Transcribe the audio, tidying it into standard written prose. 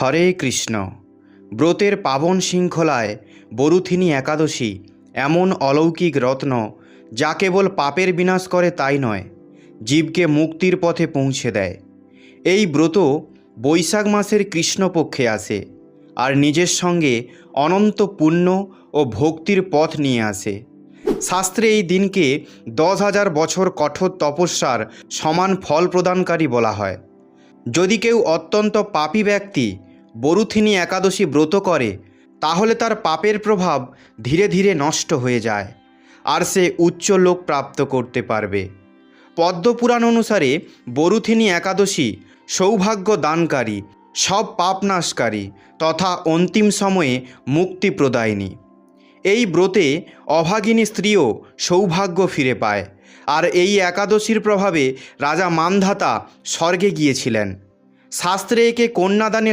হরে কৃষ্ণ। ব্রতের পাবন শৃঙ্খলায় বরুথিনী একাদশী এমন অলৌকিক রত্ন যা কেবল পাপের বিনাশ করে তাই নয়, জীবকে মুক্তির পথে পৌঁছে দেয়। এই ব্রত বৈশাখ মাসের কৃষ্ণপক্ষে আসে আর নিজের সঙ্গে অনন্ত পুণ্য ও ভক্তির পথ নিয়ে আসে। শাস্ত্রে এই দিনকে 10,000 বছর কঠোর তপস্যার সমান ফল প্রদানকারী বলা হয়। যদি কেউ অত্যন্ত পাপী ব্যক্তি বরুথিনী একাদশী ব্রত করে, তাহলে তার পাপের প্রভাব ধীরে ধীরে নষ্ট হয়ে যায় আর সে উচ্চ লোক প্রাপ্ত করতে পারবে। পদ্মপুরাণ অনুসারে বরুথিনী একাদশী সৌভাগ্য দানকারী, সব পাপনাশকারী তথা অন্তিম সময়ে মুক্তি প্রদায়িনী। এই ব্রতে অভাগিনী স্ত্রীও সৌভাগ্য ফিরে পায়। আর এই একাদশীর প্রভাবে রাজা মান্ধাতা স্বর্গে গিয়েছিলেন। শাস্ত্রে একে কন্যাদানের